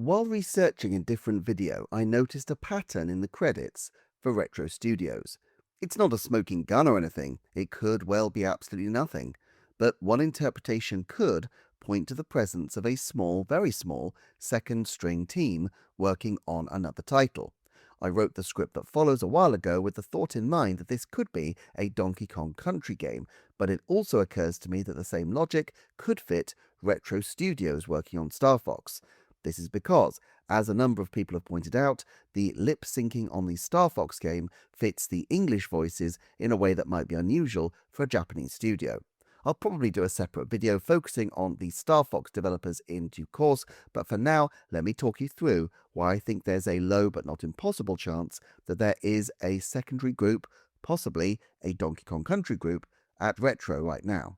While researching a different video, I noticed a pattern in the credits for Retro Studios. It's not a smoking gun or anything, it could well be absolutely nothing, but one interpretation could point to the presence of a small, very small, second string team working on another title. I wrote the script that follows a while ago with the thought in mind that this could be a Donkey Kong Country game, but it also occurs to me that the same logic could fit Retro Studios working on Star Fox. This is because, as a number of people have pointed out, the lip syncing on the Star Fox game fits the English voices in a way that might be unusual for a Japanese studio. I'll probably do a separate video focusing on the Star Fox developers in due course, but for now, let me talk you through why I think there's a low but not impossible chance that there is a secondary group, possibly a Donkey Kong Country group, at Retro right now.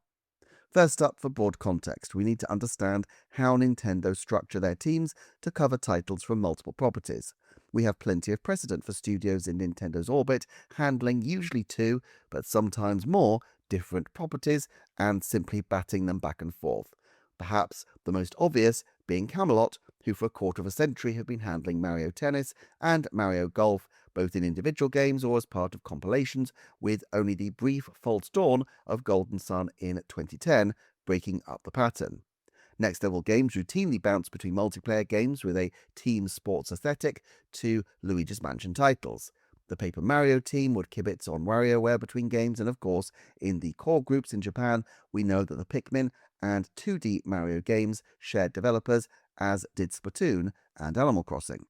First up, for broad context, we need to understand how Nintendo structure their teams to cover titles from multiple properties. We have plenty of precedent for studios in Nintendo's orbit handling usually two, but sometimes more, different properties and simply batting them back and forth. Perhaps the most obvious being Camelot, who for a quarter of a century have been handling Mario Tennis and Mario Golf, both in individual games or as part of compilations, with only the brief false dawn of Golden Sun in 2010 breaking up the pattern. Next level games routinely bounce between multiplayer games with a team sports aesthetic to Luigi's Mansion titles. The Paper Mario team would kibitz on WarioWare between games, and of course, in the core groups in Japan, we know that the Pikmin and 2D Mario games shared developers, as did Splatoon and Animal Crossing.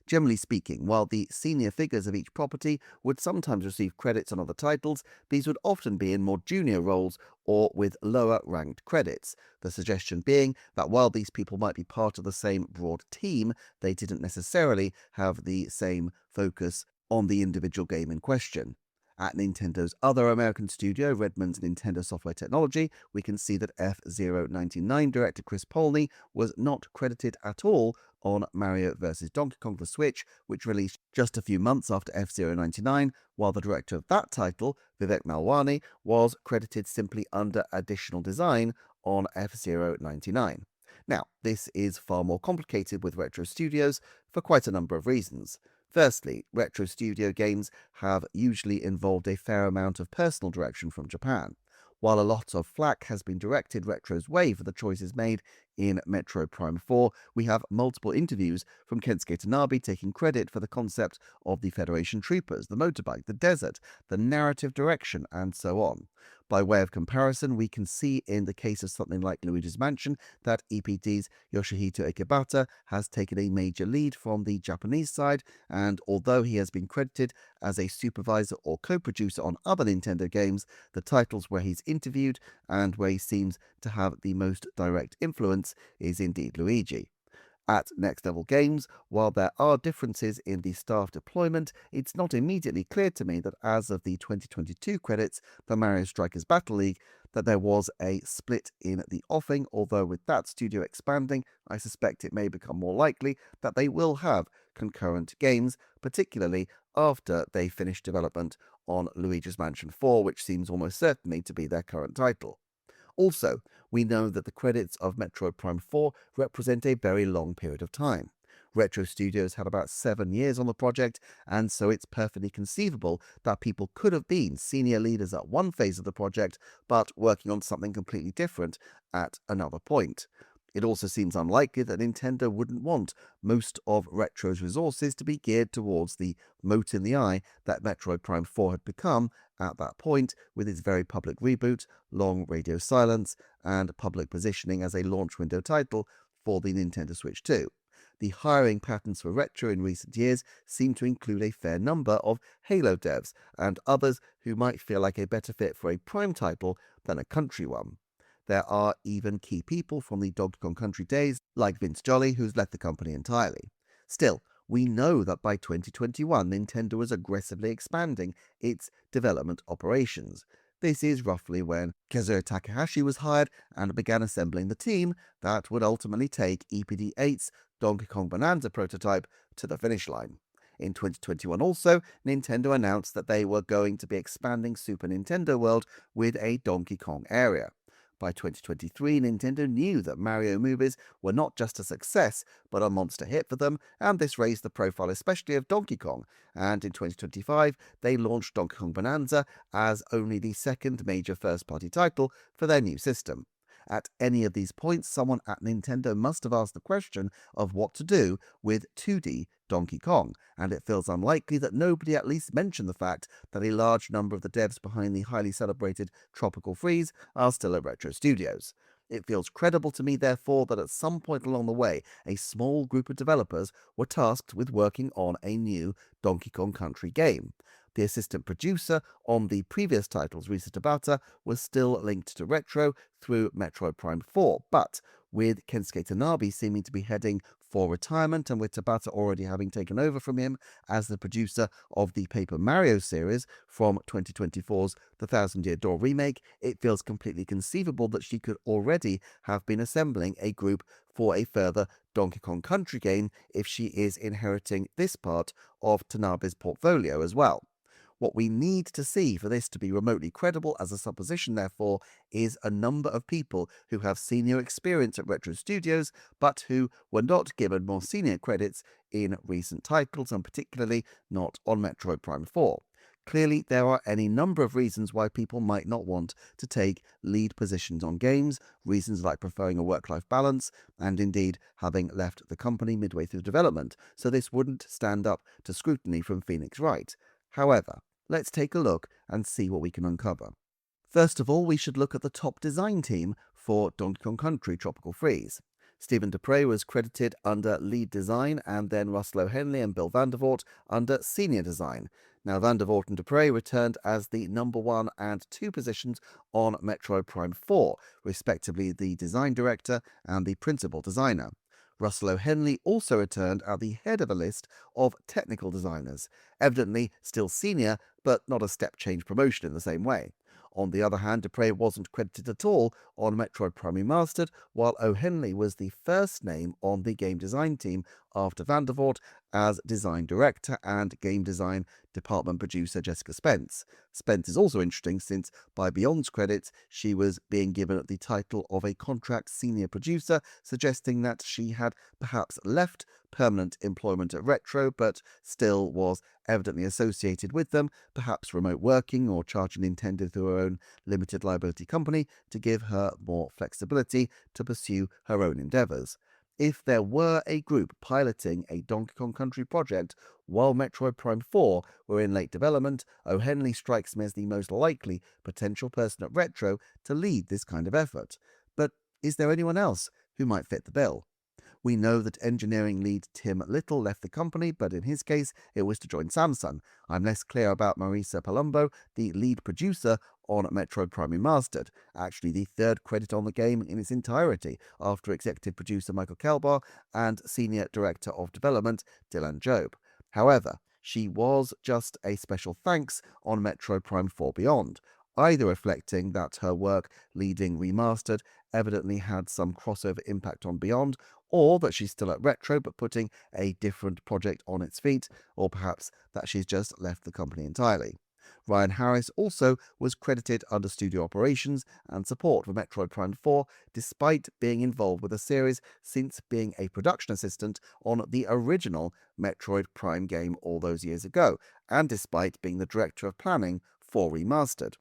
Generally speaking, while the senior figures of each property would sometimes receive credits on other titles, these would often be in more junior roles or with lower ranked credits. The suggestion being that while these people might be part of the same broad team, they didn't necessarily have the same focus on the individual game in question. At Nintendo's other American studio, Redmond's Nintendo Software Technology, we can see that F-Zero 99 director Chris Polney was not credited at all on Mario vs. Donkey Kong for Switch, which released just a few months after F-Zero 99, while the director of that title, Vivek Malwani, was credited simply under additional design on F-Zero 99. Now, this is far more complicated with Retro Studios for quite a number of reasons. Firstly, Retro Studio games have usually involved a fair amount of personal direction from Japan. While a lot of flack has been directed Retro's way for the choices made in Metroid Prime 4, we have multiple interviews from Kensuke Tanabe taking credit for the concept of the Federation troopers, the motorbike, the desert, the narrative direction, and so on. By way of comparison, we can see in the case of something like Luigi's Mansion that EPD's Yoshihito Ikebata has taken a major lead from the Japanese side, and although he has been credited as a supervisor or co-producer on other Nintendo games, the titles where he's interviewed and where he seems to have the most direct influence is indeed Luigi. At Next Level Games, while there are differences in the staff deployment, it's not immediately clear to me that as of the 2022 credits for Mario Strikers Battle League, that there was a split in the offing, although with that studio expanding, I suspect it may become more likely that they will have concurrent games, particularly after they finish development on Luigi's Mansion 4, which seems almost certainly to be their current title. Also, we know that the credits of Metroid Prime 4 represent a very long period of time. Retro Studios had about 7 years on the project, and so it's perfectly conceivable that people could have been senior leaders at one phase of the project, but working on something completely different at another point. It also seems unlikely that Nintendo wouldn't want most of Retro's resources to be geared towards the mote in the eye that Metroid Prime 4 had become at that point, with its very public reboot, long radio silence, and public positioning as a launch window title for the Nintendo Switch 2. The hiring patterns for Retro in recent years seem to include a fair number of Halo devs and others who might feel like a better fit for a Prime title than a country one. There are even key people from the Donkey Kong Country days, like Vince Jolly, who's left the company entirely. Still, we know that by 2021, Nintendo was aggressively expanding its development operations. This is roughly when Kazuya Takahashi was hired and began assembling the team that would ultimately take EPD8's Donkey Kong Bonanza prototype to the finish line. In 2021 also, Nintendo announced that they were going to be expanding Super Nintendo World with a Donkey Kong area. By 2023, Nintendo knew that Mario movies were not just a success, but a monster hit for them, and this raised the profile especially of Donkey Kong. And in 2025, they launched Donkey Kong Bonanza as only the second major first-party title for their new system. At any of these points, someone at Nintendo must have asked the question of what to do with 2D Donkey Kong, and it feels unlikely that nobody at least mentioned the fact that a large number of the devs behind the highly celebrated Tropical Freeze are still at Retro Studios. It feels credible to me, therefore, that at some point along the way, a small group of developers were tasked with working on a new Donkey Kong Country game. The assistant producer on the previous titles, Risa Tabata, was still linked to Retro through Metroid Prime 4, but with Kensuke Tanabe seeming to be heading for retirement and with Tabata already having taken over from him as the producer of the Paper Mario series from 2024's The Thousand Year Door remake, it feels completely conceivable that she could already have been assembling a group for a further Donkey Kong Country game if she is inheriting this part of Tanabe's portfolio as well. What we need to see for this to be remotely credible as a supposition, therefore, is a number of people who have senior experience at Retro Studios, but who were not given more senior credits in recent titles, and particularly not on Metroid Prime 4. Clearly, there are any number of reasons why people might not want to take lead positions on games, reasons like preferring a work-life balance, and indeed having left the company midway through development, so this wouldn't stand up to scrutiny from Phoenix Wright. However, let's take a look and see what we can uncover. First of all, we should look at the top design team for Donkey Kong Country Tropical Freeze. Stephen Dupre was credited under lead design, and then Russell O'Henley and Bill Vandervoort under senior design. Now, Vandervoort and Dupre returned as the number 1 and 2 positions on Metroid Prime 4, respectively the design director and the principal designer. Russell O'Henley also returned at the head of a list of technical designers, evidently still senior, but not a step change promotion in the same way. On the other hand, Dupre wasn't credited at all on Metroid Prime Remastered, while O'Henley was the first name on the game design team after Vandervoort as design director and game design department producer Jessica Spence. Spence is also interesting since, by Beyond's credits, she was being given the title of a contract senior producer, suggesting that she had perhaps left permanent employment at Retro, but still was evidently associated with them, perhaps remote working or charging Nintendo through her own limited liability company to give her more flexibility to pursue her own endeavors. If there were a group piloting a Donkey Kong Country project while Metroid Prime 4 were in late development, O'Henley strikes me as the most likely potential person at Retro to lead this kind of effort. But is there anyone else who might fit the bill? We know that engineering lead Tim Little left the company, but in his case, it was to join Samsung. I'm less clear about Marisa Palumbo, the lead producer on Metroid Prime Remastered, actually the third credit on the game in its entirety, after executive producer Michael Kelbar and senior director of development Dylan Job. However, she was just a special thanks on Metroid Prime 4 Beyond, either reflecting that her work leading Remastered evidently had some crossover impact on Beyond, or that she's still at Retro but putting a different project on its feet, or perhaps that she's just left the company entirely. Ryan Harris also was credited under studio operations and support for Metroid Prime 4, despite being involved with the series since being a production assistant on the original Metroid Prime game all those years ago, and despite being the director of planning for Remastered.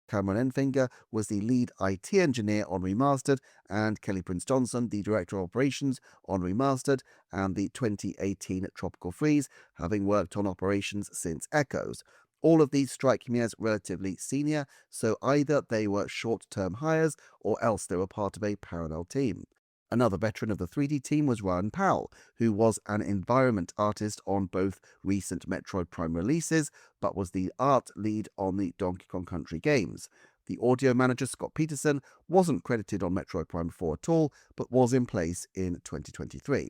Cameron Enfinger was the lead IT engineer on Remastered, and Kelly Prince Johnson, the director of operations on Remastered and the 2018 Tropical Freeze, having worked on operations since Echoes. All of these strike me as relatively senior, so either they were short-term hires or else they were part of a parallel team. Another veteran of the 3D team was Ryan Powell, who was an environment artist on both recent Metroid Prime releases, but was the art lead on the Donkey Kong Country games. The audio manager, Scott Peterson, wasn't credited on Metroid Prime 4 at all, but was in place in 2023.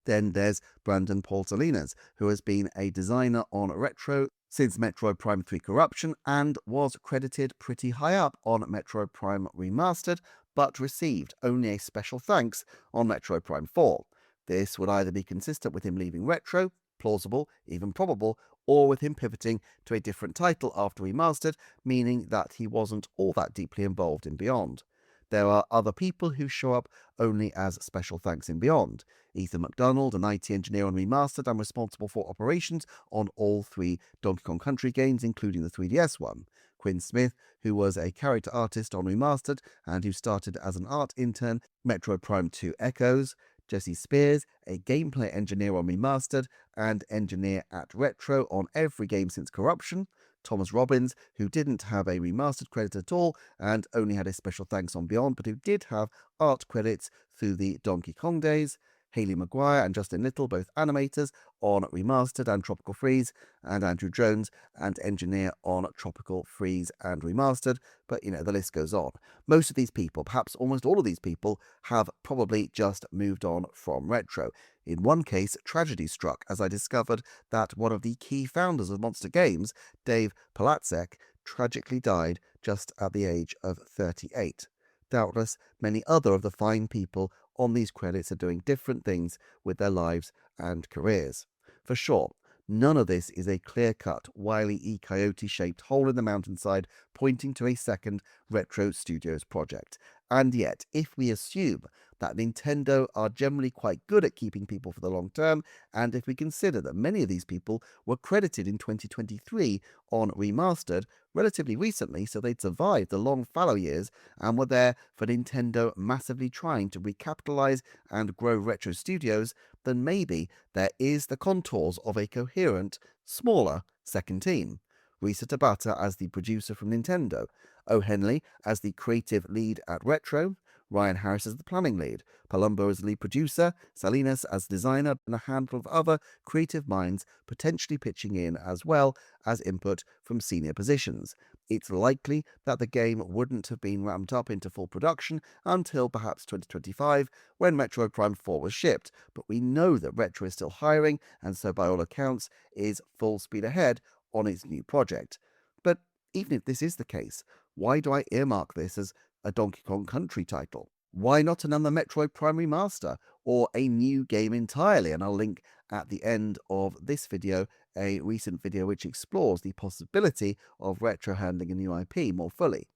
Then there's Brandon Paul Salinas, who has been a designer on Retro since Metroid Prime 3 Corruption and was credited pretty high up on Metroid Prime Remastered, but received only a special thanks on Metroid Prime 4. This would either be consistent with him leaving Retro, plausible, even probable, or with him pivoting to a different title after Remastered, meaning that he wasn't all that deeply involved in Beyond. There are other people who show up only as special thanks in Beyond. Ethan McDonald, an IT engineer on Remastered and responsible for operations on all 3 Donkey Kong Country games, including the 3DS one. Quinn Smith, who was a character artist on Remastered and who started as an art intern, Metroid Prime 2 Echoes. Jesse Spears, a gameplay engineer on Remastered and engineer at Retro on every game since Corruption. Thomas Robbins, who didn't have a Remastered credit at all and only had a special thanks on Beyond, but who did have art credits through the Donkey Kong days. Haley Maguire and Justin Little, both animators on Remastered and Tropical Freeze, and Andrew Jones, and engineer on Tropical Freeze and Remastered, but the list goes on. Most of these people, perhaps almost all of these people, have probably just moved on from Retro. In one case, tragedy struck as I discovered that one of the key founders of Monster Games, Dave Palaczek, tragically died just at the age of 38. Doubtless, many other of the fine people on these credits are doing different things with their lives and careers. For sure, none of this is a clear-cut, Wile E. Coyote-shaped hole in the mountainside pointing to a second Retro Studios project. And yet, if we assume that Nintendo are generally quite good at keeping people for the long term, and if we consider that many of these people were credited in 2023 on Remastered relatively recently, so they'd survived the long fallow years and were there for Nintendo massively trying to recapitalize and grow Retro Studios, then maybe there is the contours of a coherent, smaller second team. Risa Tabata as the producer from Nintendo, O. Henley as the creative lead at Retro, Ryan Harris as the planning lead, Palumbo as the lead producer, Salinas as designer, and a handful of other creative minds potentially pitching in as well as input from senior positions. It's likely that the game wouldn't have been ramped up into full production until perhaps 2025, when Metroid Prime 4 was shipped, but we know that Retro is still hiring, and so by all accounts is full speed ahead on its new project. But even if this is the case, why do I earmark this as a Donkey Kong Country title? Why not another Metroid Prime Remaster or a new game entirely? And I'll link at the end of this video a recent video which explores the possibility of Retro handling a new IP more fully.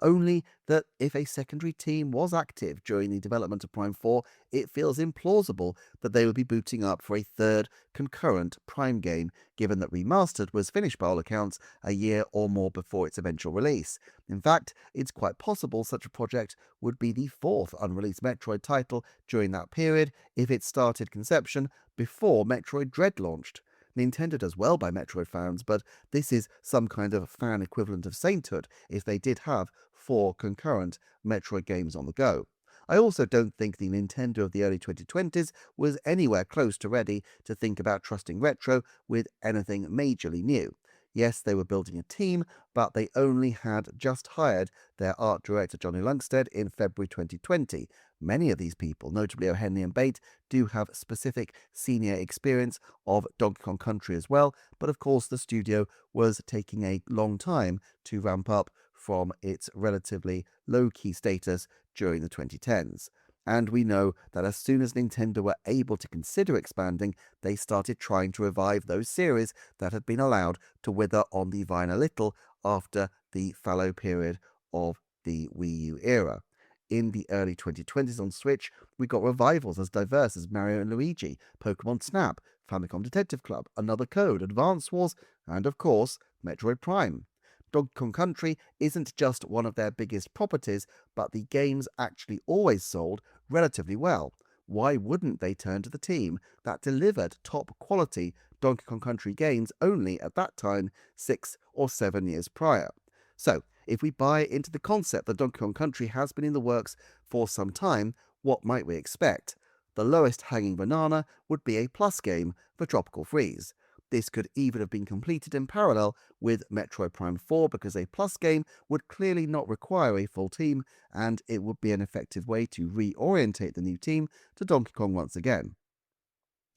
Only that if a secondary team was active during the development of Prime 4, it feels implausible that they would be booting up for a third concurrent Prime game, given that Remastered was finished by all accounts a year or more before its eventual release. In fact, it's quite possible such a project would be the fourth unreleased Metroid title during that period if it started conception before Metroid Dread launched. Nintendo does well by Metroid fans, but this is some kind of fan equivalent of sainthood if they did have 4 concurrent Metroid games on the go. I also don't think the Nintendo of the early 2020s was anywhere close to ready to think about trusting Retro with anything majorly new. Yes, they were building a team, but they only had just hired their art director Johnny Lundstedt in February 2020. Many of these people, notably O'Henley and Bate, do have specific senior experience of Donkey Kong Country as well, but of course the studio was taking a long time to ramp up from its relatively low-key status during the 2010s. And we know that as soon as Nintendo were able to consider expanding, they started trying to revive those series that had been allowed to wither on the vine a little after the fallow period of the Wii U era. In the early 2020s on Switch, we got revivals as diverse as Mario and Luigi, Pokemon Snap, Famicom Detective Club, Another Code, Advance Wars, and of course, Metroid Prime. Donkey Kong Country isn't just one of their biggest properties, but the games actually always sold relatively well. Why wouldn't they turn to the team that delivered top quality Donkey Kong Country games only at that time 6 or 7 years prior? So, if we buy into the concept that Donkey Kong Country has been in the works for some time, what might we expect? The lowest hanging banana would be a plus game for Tropical Freeze. This could even have been completed in parallel with Metroid Prime 4 because a plus game would clearly not require a full team, and it would be an effective way to reorientate the new team to Donkey Kong once again.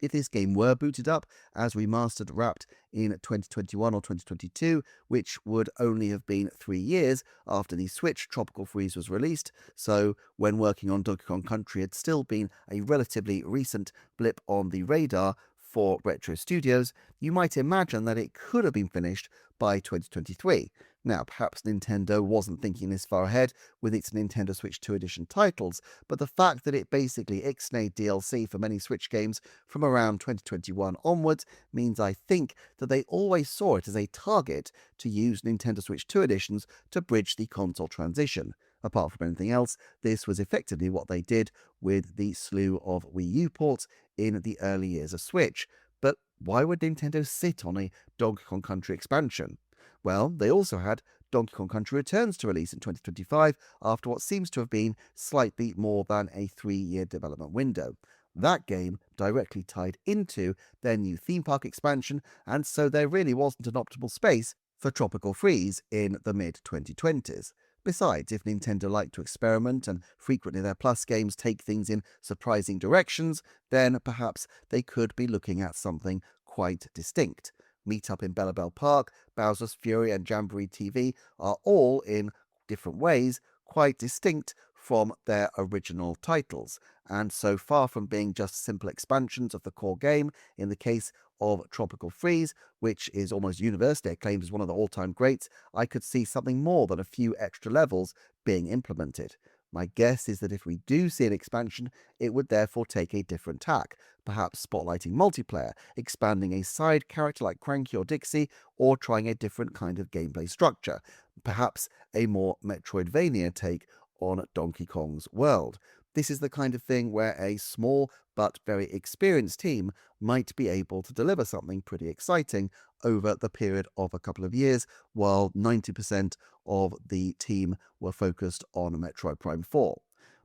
If this game were booted up as Remastered wrapped in 2021 or 2022, which would only have been 3 years after the Switch Tropical Freeze was released, so when working on Donkey Kong Country had still been a relatively recent blip on the radar for Retro Studios, you might imagine that it could have been finished by 2023. Now, perhaps Nintendo wasn't thinking this far ahead with its Nintendo Switch 2 edition titles, but the fact that it basically ixnayed DLC for many Switch games from around 2021 onwards means I think that they always saw it as a target to use Nintendo Switch 2 editions to bridge the console transition. Apart from anything else, this was effectively what they did with the slew of Wii U ports in the early years of Switch. But why would Nintendo sit on a Donkey Kong Country expansion? Well, they also had Donkey Kong Country Returns to release in 2025 after what seems to have been slightly more than a 3-year development window. That game directly tied into their new theme park expansion, and so there really wasn't an optimal space for Tropical Freeze in the mid-2020s. Besides, if Nintendo liked to experiment and frequently their Plus games take things in surprising directions, then perhaps they could be looking at something quite distinct. Meet Up in Bellabelle Park, Bowser's Fury, and Jamboree TV are all, in different ways, quite distinct from their original titles, and so far from being just simple expansions of the core game, in the case of Tropical Freeze, which is almost universally acclaimed as one of the all-time greats, I could see something more than a few extra levels being implemented. My guess is that if we do see an expansion, it would therefore take a different tack, perhaps spotlighting multiplayer, expanding a side character like Cranky or Dixie, or trying a different kind of gameplay structure, perhaps a more Metroidvania take on Donkey Kong's world. This is the kind of thing where a small but very experienced team might be able to deliver something pretty exciting over the period of a couple of years, while 90% of the team were focused on Metroid Prime 4.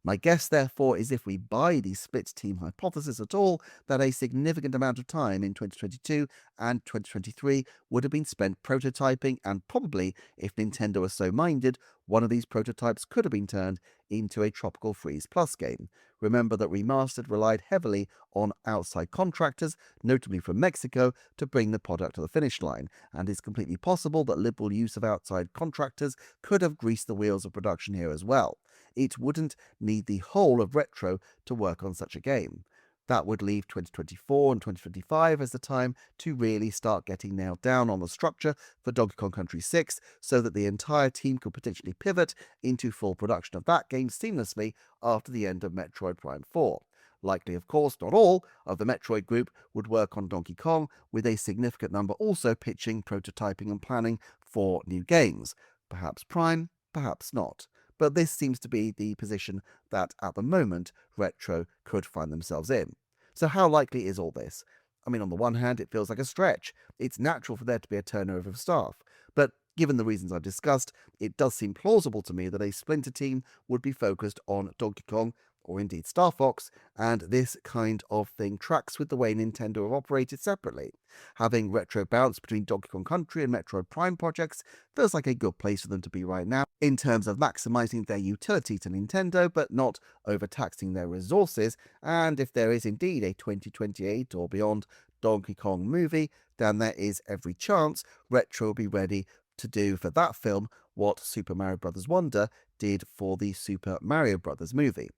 My guess, therefore, is if we buy the split team hypothesis at all, that a significant amount of time in 2022 and 2023 would have been spent prototyping, and probably, if Nintendo was so minded, one of these prototypes could have been turned into a Tropical Freeze Plus game. Remember that Remastered relied heavily on outside contractors, notably from Mexico, to bring the product to the finish line, and it's completely possible that liberal use of outside contractors could have greased the wheels of production here as well. It wouldn't need the whole of Retro to work on such a game. That would leave 2024 and 2025 as the time to really start getting nailed down on the structure for Donkey Kong Country 6, so that the entire team could potentially pivot into full production of that game seamlessly after the end of Metroid Prime 4. Likely, of course, not all of the Metroid group would work on Donkey Kong, with a significant number also pitching, prototyping, and planning for new games. Perhaps Prime, perhaps not. But this seems to be the position that, at the moment, Retro could find themselves in. So how likely is all this? I mean, on the one hand, it feels like a stretch. It's natural for there to be a turnover of staff. But given the reasons I've discussed, it does seem plausible to me that a splinter team would be focused on Donkey Kong, or indeed Star Fox, and this kind of thing tracks with the way Nintendo have operated separately. Having Retro bounce between Donkey Kong Country and Metroid Prime projects feels like a good place for them to be right now, in terms of maximizing their utility to Nintendo, but not overtaxing their resources, and if there is indeed a 2028 or beyond Donkey Kong movie, then there is every chance Retro will be ready to do for that film what Super Mario Bros. Wonder did for the Super Mario Bros. Movie.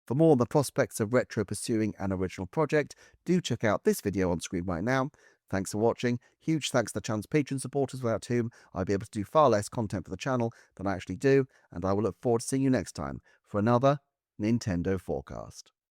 For more on the prospects of Retro pursuing an original project, do check out this video on screen right now. Thanks for watching. Huge thanks to the channel's Patreon supporters, without whom I'd be able to do far less content for the channel than I actually do, and I will look forward to seeing you next time for another Nintendo Forecast.